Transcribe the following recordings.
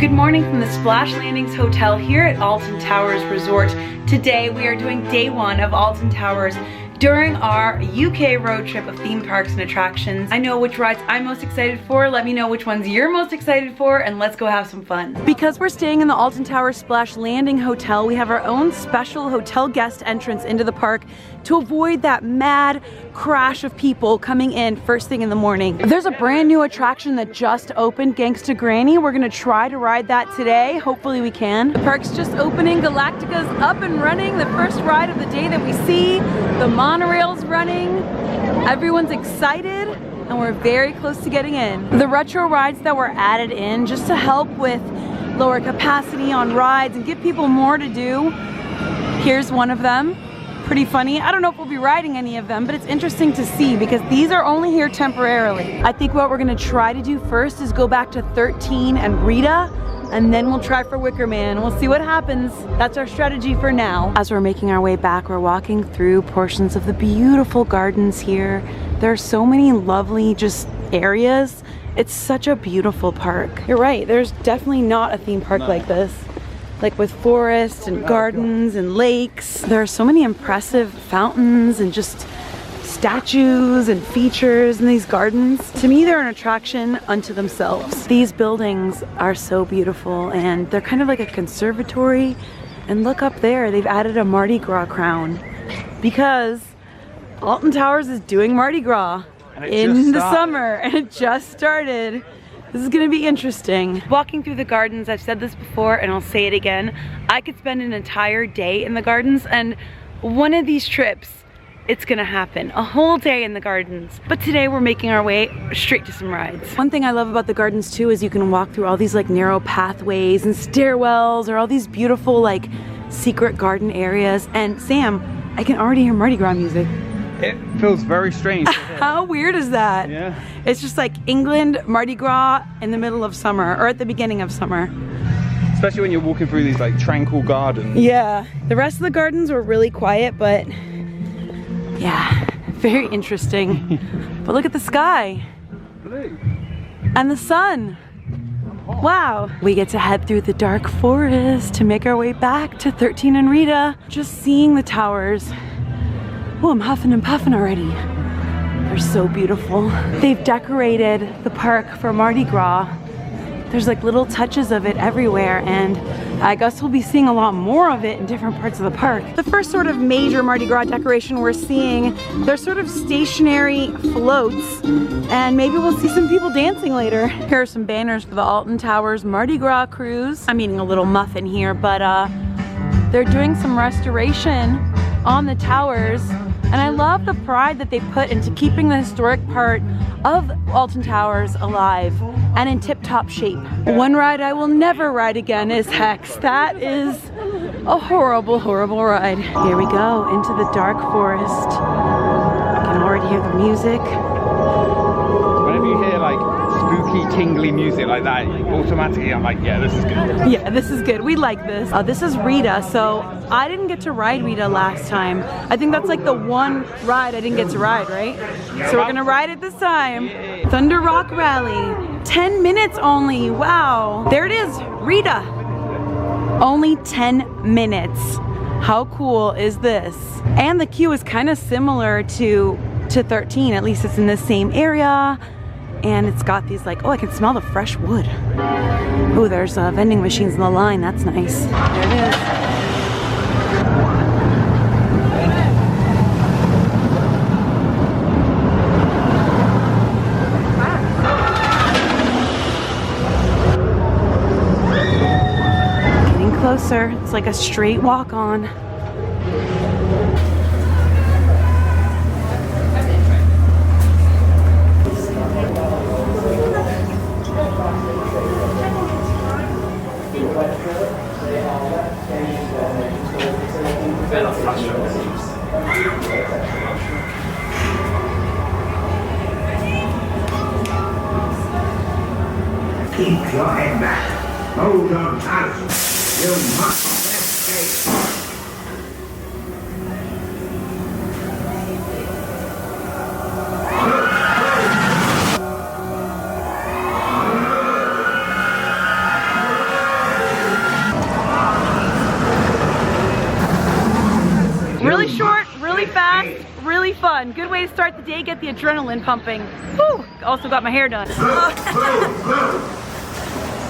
Good morning from the Splash Landings Hotel here at Alton Towers Resort. Today we are doing day one of Alton Towers during our UK road trip of theme parks and attractions. I know which rides I'm most excited for. Let me know which ones you're most excited for, and let's go have some fun. Because we're staying in the Alton Towers Splash Landing Hotel, we have our own special hotel guest entrance into the park to avoid that mad crash of people coming in first thing in the morning. There's a brand new attraction that just opened, Gangsta Granny. We're gonna try to ride that today. Hopefully we can. The park's just opening. Galactica's up and running. The first ride of the day that we see. The monorail's running. Everyone's excited and we're very close to getting in. The retro rides that were added in just to help with lower capacity on rides and give people more to do. Here's one of them. Pretty funny. I don't know if we'll be riding any of them, but it's interesting to see because these are only here temporarily. I think what we're gonna try to do first is go back to Th3teen and Rita, and then we'll try for Wicker Man. We'll see what happens. That's our strategy for now. As we're making our way back, we're walking through portions of the beautiful gardens here. There are so many lovely just areas. It's such a beautiful park. You're right, there's definitely not a theme park like this. Like with forests and gardens and lakes. There are so many impressive fountains and just statues and features in these gardens. To me, they're an attraction unto themselves. These buildings are so beautiful and they're kind of like a conservatory. And look up there, they've added a Mardi Gras crown because Alton Towers is doing Mardi Gras in the summer and it just started. This is gonna be interesting. Walking through the gardens, I've said this before and I'll say it again, I could spend an entire day in the gardens, and one of these trips, it's gonna happen. A whole day in the gardens. But today we're making our way straight to some rides. One thing I love about the gardens too is you can walk through all these like narrow pathways and stairwells or all these beautiful like secret garden areas. And Sam, I can already hear Mardi Gras music. It feels very strange. How weird is that? Yeah. It's just like England, Mardi Gras in the middle of summer or at the beginning of summer. Especially when you're walking through these like tranquil gardens. Yeah, the rest of the gardens were really quiet, but yeah, very interesting. But look at the sky. Blue. And the sun. Wow. We get to head through the dark forest to make our way back to Th3teen and Rita. Just seeing the towers. Oh, I'm huffing and puffing already. They're so beautiful. They've decorated the park for Mardi Gras. There's like little touches of it everywhere, and I guess we'll be seeing a lot more of it in different parts of the park. The first sort of major Mardi Gras decoration we're seeing, they're sort of stationary floats, and maybe we'll see some people dancing later. Here are some banners for the Alton Towers Mardi Gras cruise. I'm eating a little muffin here, but they're doing some restoration on the towers, and I love the pride that they put into keeping the historic part of Alton Towers alive and in tip-top shape. One ride I will never ride again is Hex. That is a horrible, horrible ride. Here we go into the dark forest. I can already hear the music. Whenever you hear like spooky, tingly music like that, automatically I'm like, yeah, this is good. Yeah, this is good. We like this. This is Rita, so I didn't get to ride Rita last time. I think that's like the one ride I didn't get to ride, right? So we're gonna ride it this time. Thunder Rock Rally. 10 minutes only, wow. There it is, Rita. Only 10 minutes. How cool is this? And the queue is kind of similar to Th3teen, at least it's in the same area. And it's got these like, oh, I can smell the fresh wood. Oh, there's vending machines in the line, that's nice. There it is. Closer. It's like a straight walk on. Keep your head back. Hold on tight. You must escape. way to start the day, get the adrenaline pumping. Whew. Also got my hair done.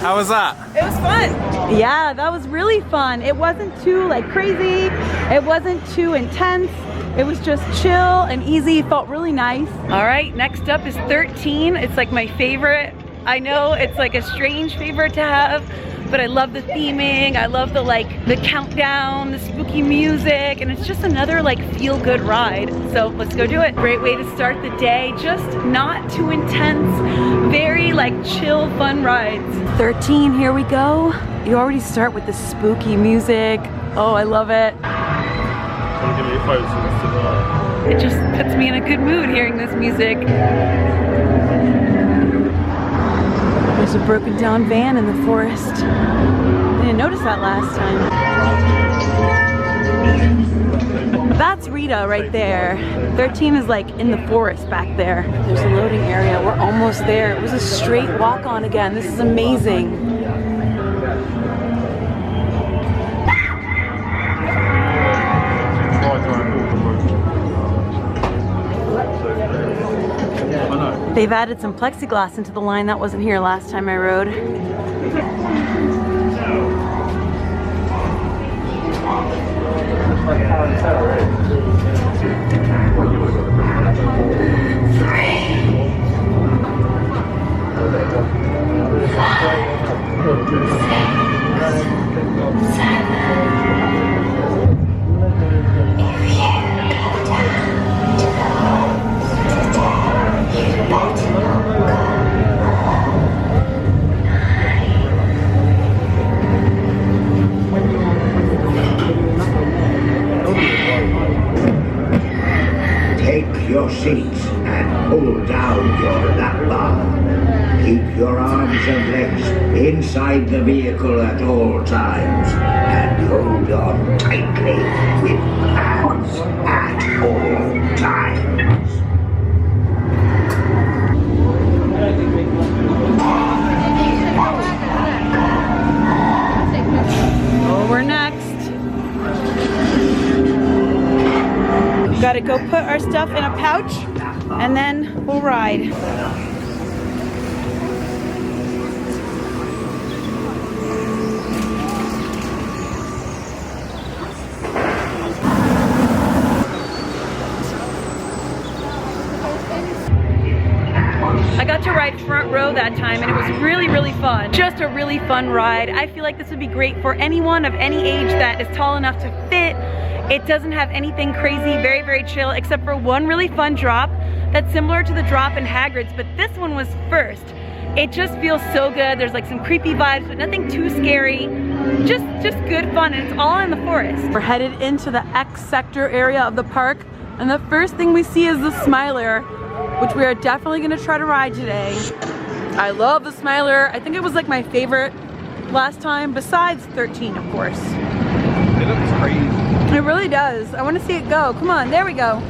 How was that? It was fun. Yeah, that was really fun. It wasn't too like crazy. It wasn't too intense. It was just chill and easy. It felt really nice. All right, next up is Th3teen. It's like my favorite. I know it's like a strange favorite to have, but I love the theming. I love the countdown, the spooky music, and it's just another like feel-good ride. So let's go do it. Great way to start the day. Just not too intense, very like chill, fun rides. Th3teen, here we go. You already start with the spooky music. Oh, I love it. It just puts me in a good mood hearing this music. There's a broken down van in the forest. I didn't notice that last time. That's Rita right there. Th3teen is like in the forest back there. There's a loading area. We're almost there. It was a straight walk on again. This is amazing. They've added some plexiglass into the line that wasn't here last time I rode. Your seats and pull down your lap bar. Keep your arms and legs inside the vehicle at all times and hold on tightly with hands at all times. Oh, we're next. Gotta go put our stuff in a pouch and then we'll ride. I got to ride front row that time and it was really, really fun. Just a really fun ride. I feel like this would be great for anyone of any age that is tall enough to fit. It doesn't have anything crazy, very, very chill, except for one really fun drop that's similar to the drop in Hagrid's, but this one was first. It just feels so good. There's like some creepy vibes, but nothing too scary. Just good fun, and it's all in the forest. We're headed into the X sector area of the park, and the first thing we see is the Smiler, which we are definitely gonna try to ride today. I love the Smiler. I think it was like my favorite last time, besides Th3teen, of course. It looks crazy. It really does. I want to see it go. Come on, there we go.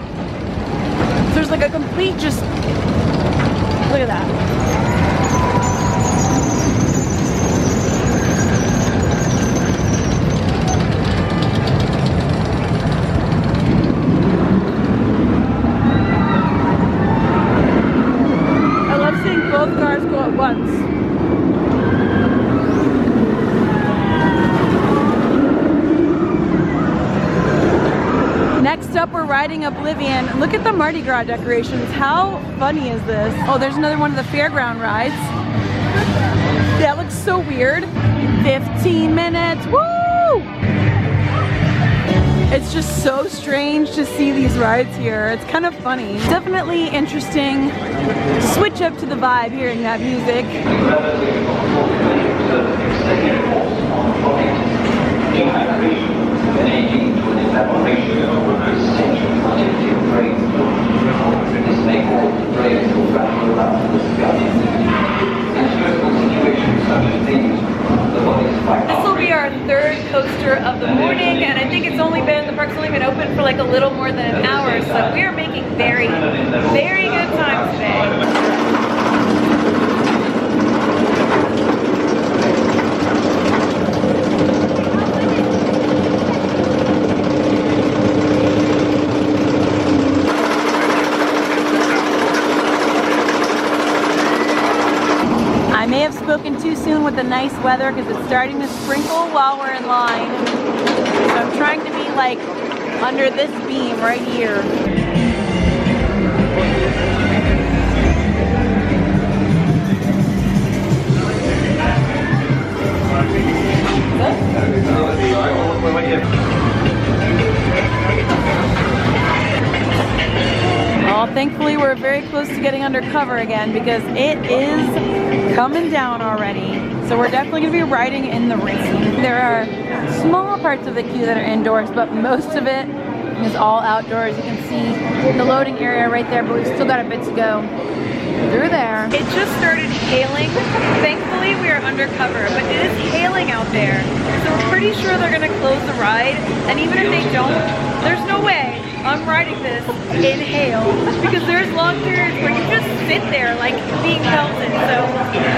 So there's like a complete just, look at that. I love seeing both cars go at once. Next up, we're riding Oblivion. Look at the Mardi Gras decorations. How funny is this? Oh, there's another one of the fairground rides. That looks so weird. 15 minutes, woo! It's just so strange to see these rides here. It's kind of funny. Definitely interesting. Switch up to the vibe hearing that music. This will be our third coaster of the morning, and I think the park's only been open for like a little more than an hour, so we are making very, very good time today. with the nice weather because it's starting to sprinkle while we're in line. So I'm trying to be like under this beam right here. Well, thankfully we're very close to getting under cover again because it is coming down already. So we're definitely going to be riding in the rain. There are small parts of the queue that are indoors, but most of it is all outdoors. You can see the loading area right there, but we've still got a bit to go through there. It just started hailing. Thankfully we are undercover, but it is hailing out there. So we're pretty sure they're going to close the ride, and even if they don't, there's no way I'm riding this in hail because there's long periods where you just sit there like being pelted. So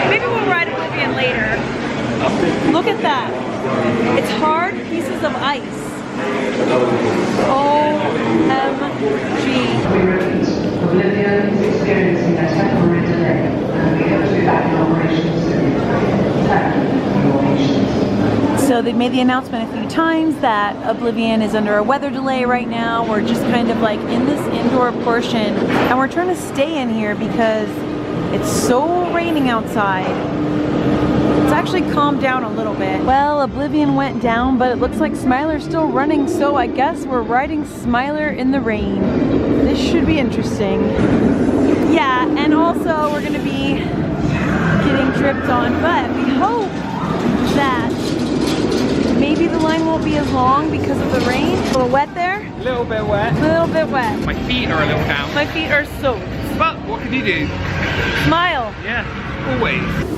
maybe we'll ride Oblivion later. Look at that. It's hard pieces of ice. OMG. Oblivion is experiencing a temporary delay and we hope to be back in operation soon. Thank you for your patience. So they've made the announcement a few times that Oblivion is under a weather delay right now. We're just kind of like in this indoor portion and we're trying to stay in here because it's so raining outside. It's actually calmed down a little bit. Well, Oblivion went down, but it looks like Smiler's still running, so I guess we're riding Smiler in the rain. This should be interesting. Yeah, and also we're gonna be getting dripped on, but we hope that maybe the line won't be as long because of the rain. A little wet there? A little bit wet. A little bit wet. My feet are a little down. My feet are soaked. But what can you do? Smile. Yeah, always.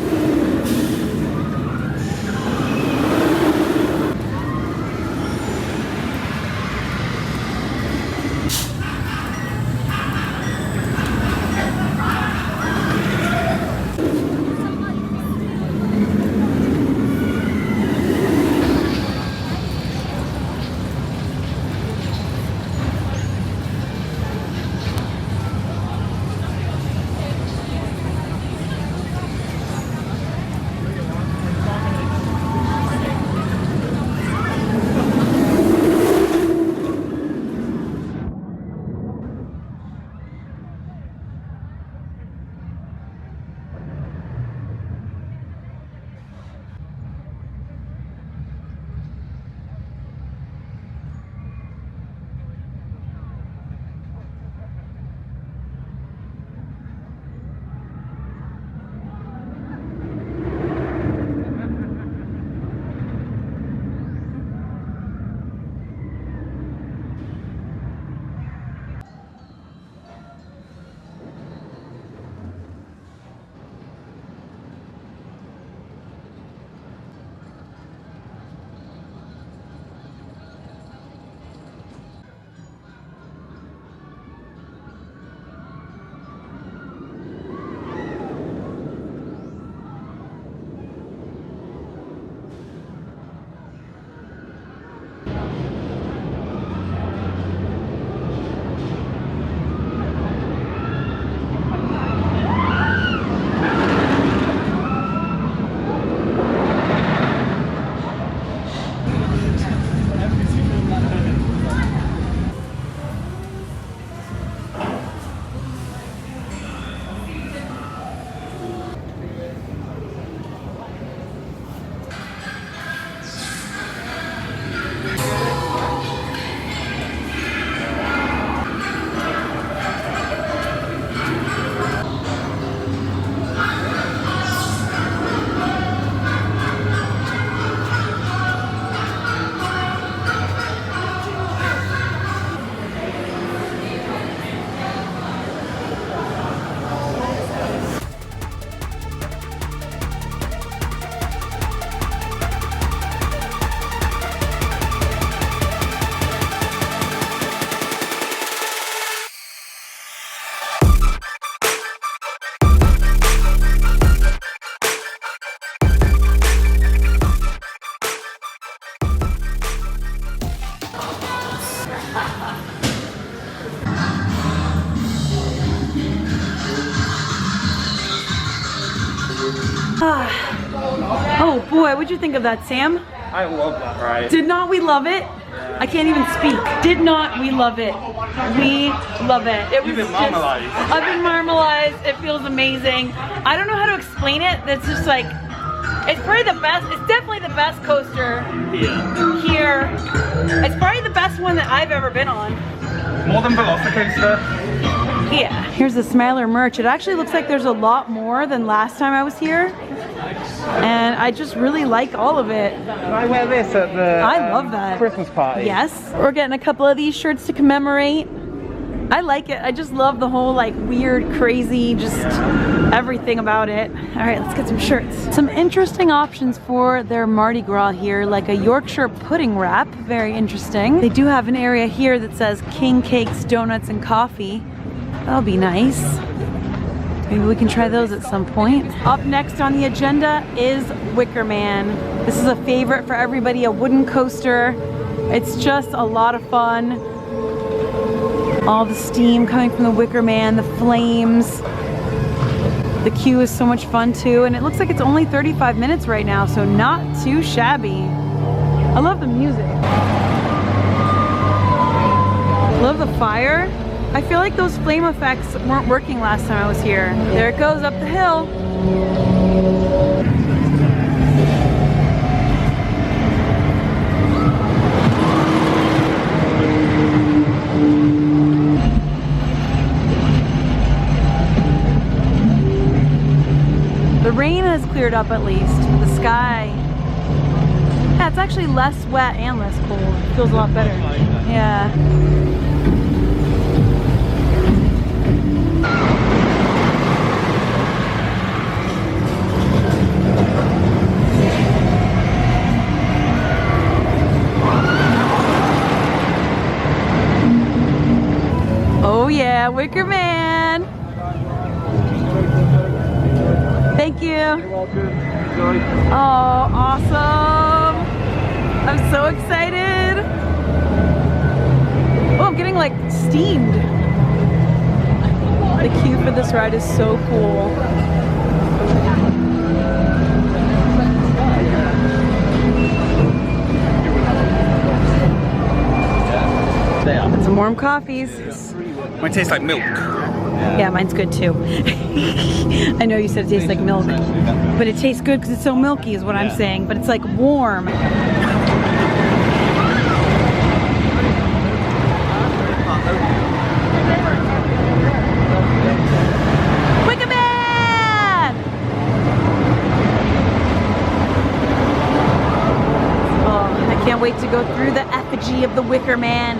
Oh boy, what'd you think of that, Sam? I love that ride. Did not we love it? I can't even speak. Did not we love it? We love it. It was You've been marmalized. I've been marmalized. It feels amazing. I don't know how to explain it. It's just like, it's probably the best. It's definitely the best coaster here. It's probably the best one that I've ever been on. More than Velocicoaster. Yeah. Here's the Smiler merch. It actually looks like there's a lot more than last time I was here. And I just really like all of it. Can I wear this at the I love that. Christmas party? Yes. We're getting a couple of these shirts to commemorate. I like it. I just love the whole like weird, crazy, just everything about it. All right, let's get some shirts. Some interesting options for their Mardi Gras here, like a Yorkshire pudding wrap. Very interesting. They do have an area here that says king cakes, donuts, and coffee. That'll be nice. Maybe we can try those at some point. Up next on the agenda is Wicker Man. This is a favorite for everybody, a wooden coaster. It's just a lot of fun. All the steam coming from the Wicker Man, the flames. The queue is so much fun too, and it looks like it's only 35 minutes right now, so not too shabby. I love the music. Love the fire. I feel like those flame effects weren't working last time I was here. There it goes up the hill. The rain has cleared up at least. The sky, yeah, it's actually less wet and less cold. It feels a lot better. Yeah. Oh yeah, Wicker Man. Thank you. You're welcome. Enjoy. Oh, awesome. I'm so excited. Oh, I'm getting like steamed. The queue for this ride is so cool. And some warm coffees. Mine tastes like milk. Yeah, mine's good too. I know you said it tastes like milk, but it tastes good because it's so milky is what I'm saying, but it's like warm. Wicker Man! Oh, I can't wait to go through the effigy of the Wicker Man.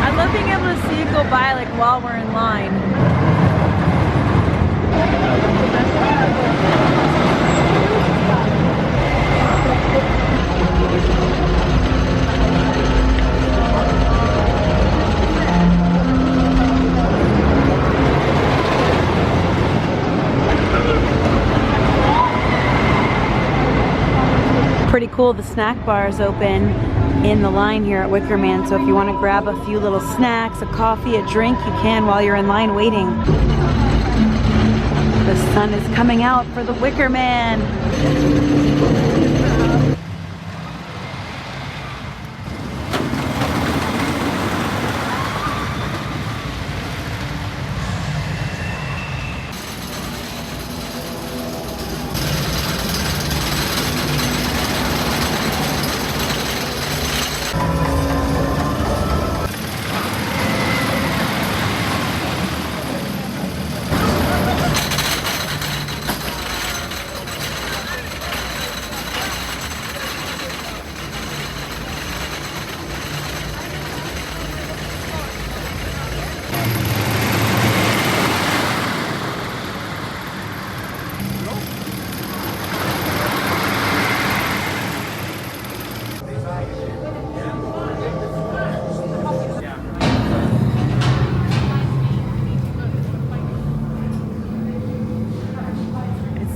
I love being able to see it go by like while we're in line. Pretty cool, the snack bar is open in the line here at Wicker Man, so if you want to grab a few little snacks, a coffee, a drink, you can while you're in line waiting. The sun is coming out for the Wicker Man.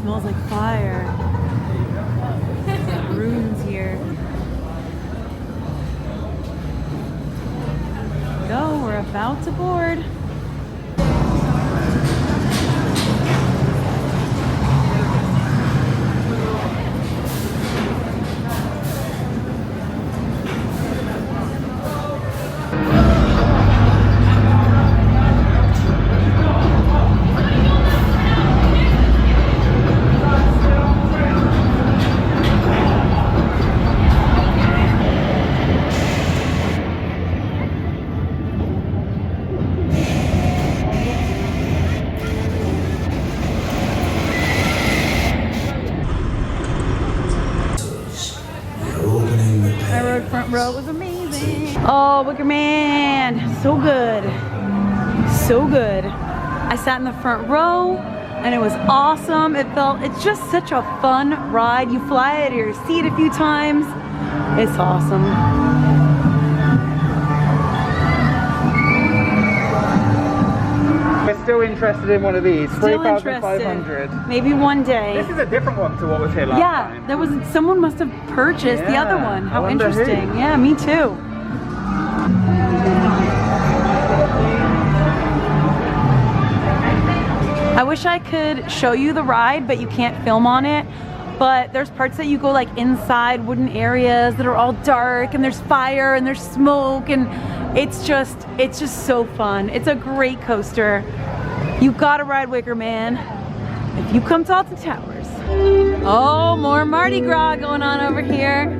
Smells like fire. Ruins here. Go, we're about to board. row was amazing. Oh, Wicker Man, so good. So good. I sat in the front row and it was awesome. It's just such a fun ride. You fly out of your seat a few times. It's awesome. We're still interested in one of these. Still 3,500. Maybe one day. This is a different one to what was here last time. There was someone must have purchased the other Yeah, one. I How wonder who. interesting. Yeah, me too. I wish I could show you the ride, but you can't film on it. But there's parts that you go like inside wooden areas that are all dark, and there's fire and there's smoke, and it's just so fun. It's a great coaster. You gotta ride Wicker Man if you come to Alton Towers. Oh, more Mardi Gras going on over here.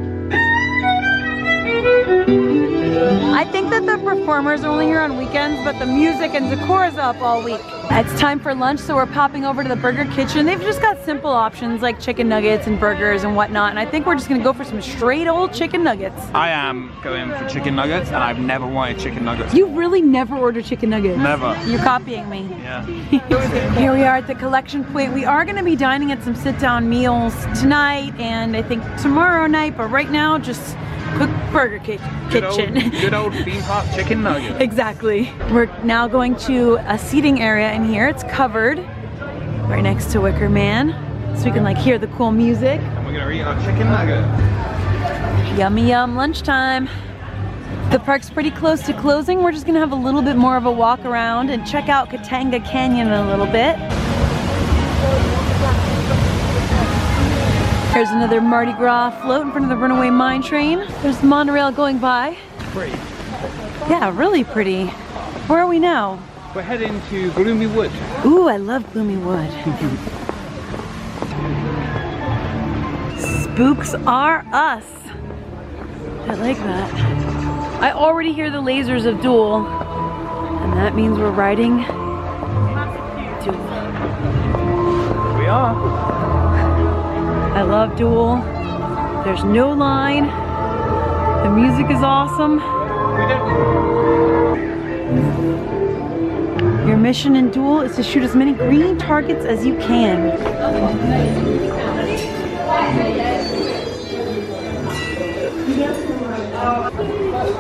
I think that the performers are only here on weekends, but the music and decor is up all week. It's time for lunch, so we're popping over to the burger kitchen. They've just got simple options like chicken nuggets and burgers and whatnot, and I think we're just gonna go for some straight old chicken nuggets. I am going for chicken nuggets, and I've never wanted chicken nuggets. You really never order chicken nuggets? Never. You're copying me. Yeah. Here we are at the collection point. We are gonna be dining at some sit-down meals tonight and I think tomorrow night, but right now just cook burger kitchen. Good old theme park chicken nugget. Exactly. We're now going to a seating area in here. It's covered right next to Wicker Man, so we can like hear the cool music. And we're gonna eat our chicken nugget. Yummy yum, lunchtime. The park's pretty close to closing. We're just gonna have a little bit more of a walk around and check out Katanga Canyon a little bit. Here's another Mardi Gras float in front of the runaway mine train. There's the monorail going by. Pretty. Yeah, really pretty. Where are we now? We're heading to Gloomy Wood. Ooh, I love Gloomy Wood. Spooks are us. I like that. I already hear the lasers of Duel, and that means we're riding Duel. We are. I love Duel. There's no line. The music is awesome. Your mission in Duel is to shoot as many green targets as you can.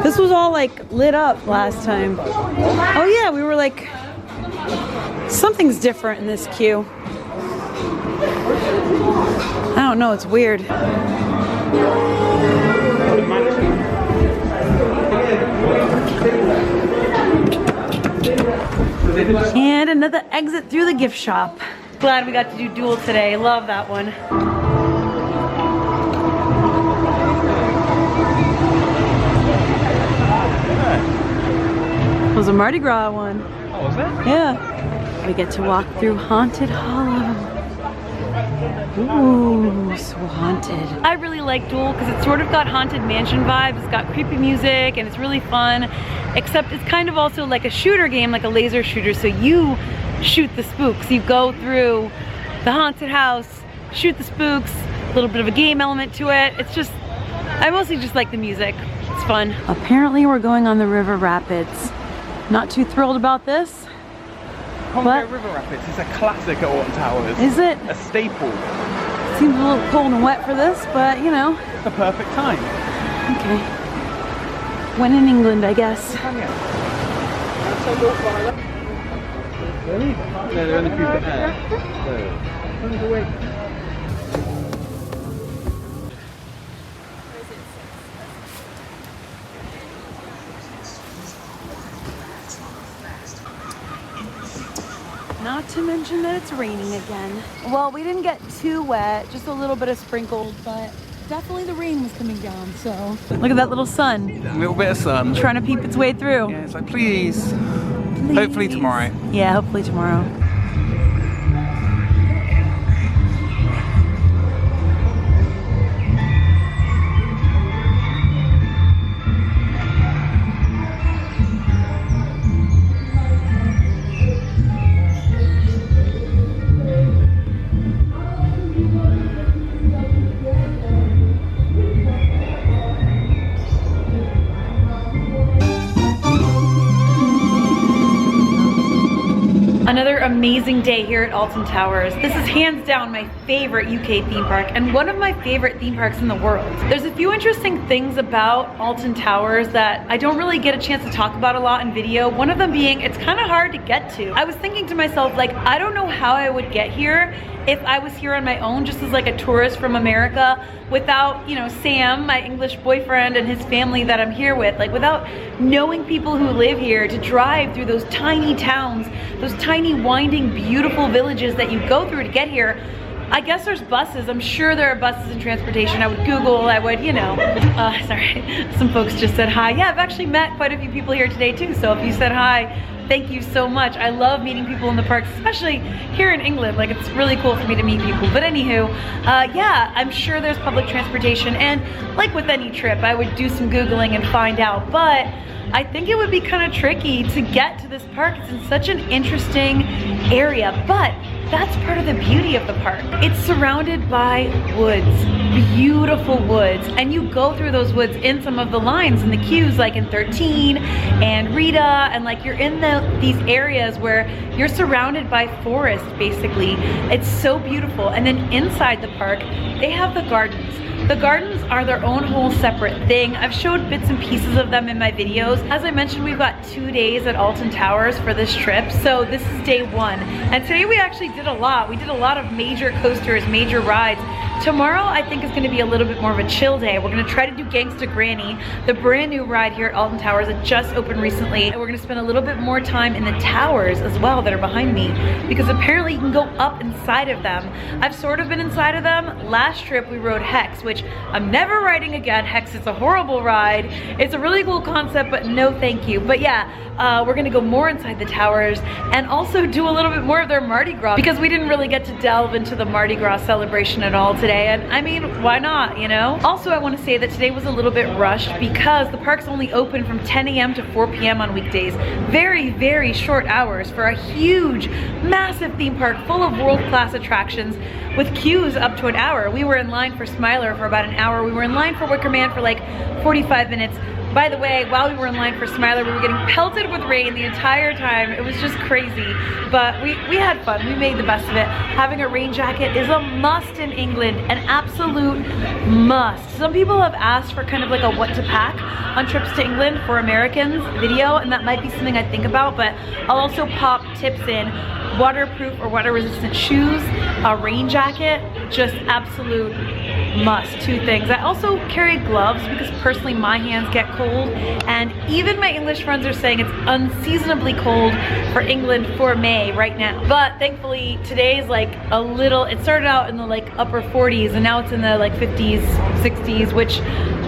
This was all like lit up last time. Oh yeah, we were like, something's different in this queue. I don't know, it's weird. And another exit through the gift shop. Glad we got to do Duel today. Love that one. It was a Mardi Gras one. Oh, was it? Yeah. We get to walk through Haunted Hollow. Ooh, so haunted. I really like Duel because it's sort of got Haunted Mansion vibes. It's got creepy music and it's really fun. Except it's kind of also like a shooter game, like a laser shooter. So you shoot the spooks. You go through the haunted house, shoot the spooks, a little bit of a game element to it. It's just, I mostly just like the music. It's fun. Apparently we're going on the river rapids. Not too thrilled about this. Congo River Rapids is a classic at Alton Towers. Is it? A staple. Seems a little cold and wet for this, but you know. It's the perfect time. Okay. When in England, I guess. Really? No, they're only people there. Not to mention that it's raining again. Well, we didn't get too wet, just a little bit of sprinkled, but definitely the rain was coming down, so. Look at that little sun. A little bit of sun. Trying to peep its way through. Yeah, it's like, please. Please. Hopefully tomorrow. Yeah, hopefully tomorrow. amazing day here at Alton Towers. This is hands down my favorite UK theme park and one of my favorite theme parks in the world. There's a few interesting things about Alton Towers that I don't really get a chance to talk about a lot in video. One of them being it's kind of hard to get to. I was thinking to myself, like, I don't know how I would get here if I was here on my own just as like a tourist from America without, you know, Sam, my English boyfriend, and his family that I'm here with, like without knowing people who live here, to drive through those tiny towns, those tiny winding beautiful villages that you go through to get here. I guess there's buses. I'm sure there are buses and transportation. I would Google, I would, you know. Sorry, some folks just said hi. Yeah, I've actually met quite a few people here today too, so if you said hi, thank you so much. I love meeting people in the parks, especially here in England. Like, it's really cool for me to meet people. But anywho, yeah, I'm sure there's public transportation, and like with any trip, I would do some Googling and find out, but I think it would be kind of tricky to get to this park. It's in such an interesting area, but that's part of the beauty of the park. It's surrounded by woods, beautiful woods, and you go through those woods in some of the lines and the queues, like in Th3teen and Rita, and like you're in these areas where you're surrounded by forest, basically. It's so beautiful. And then inside the park, they have the gardens. The gardens are their own whole separate thing. I've showed bits and pieces of them in my videos. As I mentioned, we've got 2 days at Alton Towers for this trip, so this is day 1. And today we actually did a lot. We did a lot of major coasters, major rides. Tomorrow I think is gonna be a little bit more of a chill day. We're gonna try to do Gangsta Granny, the brand new ride here at Alton Towers that just opened recently. And we're gonna spend a little bit more time in the towers as well that are behind me, because apparently you can go up inside of them. I've sort of been inside of them. Last trip we rode Hex, which I'm never riding again. Hex is a horrible ride. It's a really cool concept, but no thank you. But yeah, we're gonna go more inside the towers and also do a little bit more of their Mardi Gras, because we didn't really get to delve into the Mardi Gras celebration at all today. And I mean, why not, you know? Also, I want to say that today was a little bit rushed because the park's only open from 10 a.m. to 4 p.m. on weekdays. Very, very short hours for a huge, massive theme park full of world-class attractions with queues up to an hour. We were in line for Smiler for about an hour. We were in line for Wicker Man for like 45 minutes. By the way, while we were in line for Smiler, we were getting pelted with rain the entire time. It was just crazy, but we had fun. We made the best of it. Having a rain jacket is a must in England, an absolute must. Some people have asked for kind of like a what to pack on trips to England for Americans video, and that might be something I think about, but I'll also pop tips in. Waterproof or water resistant shoes, a rain jacket, just absolute must. 2 things. I also carry gloves because personally my hands get cold, and even my English friends are saying it's unseasonably cold for England for May right now. But thankfully today is like a little, it started out in the like upper 40s and now it's in the like 50s, 60s, which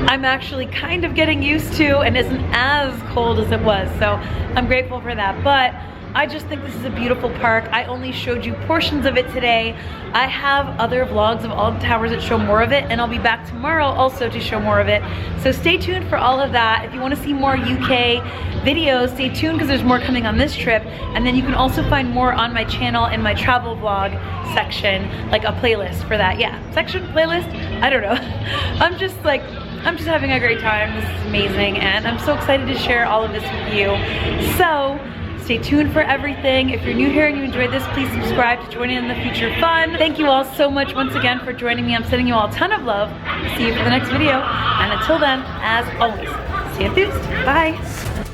I'm actually kind of getting used to and isn't as cold as it was. So I'm grateful for that. But I just think this is a beautiful park. I only showed you portions of it today. I have other vlogs of Alton Towers that show more of it, and I'll be back tomorrow also to show more of it. So stay tuned for all of that. If you want to see more UK videos, stay tuned because there's more coming on this trip. And then you can also find more on my channel in my travel vlog section, like a playlist for that. Yeah, section, playlist, I don't know. I'm just having a great time. This is amazing, and I'm so excited to share all of this with you. So stay tuned for everything. If you're new here and you enjoyed this, please subscribe to join in the future fun. Thank you all so much once again for joining me. I'm sending you all a ton of love. See you for the next video. And until then, as always, stay enthused. Bye.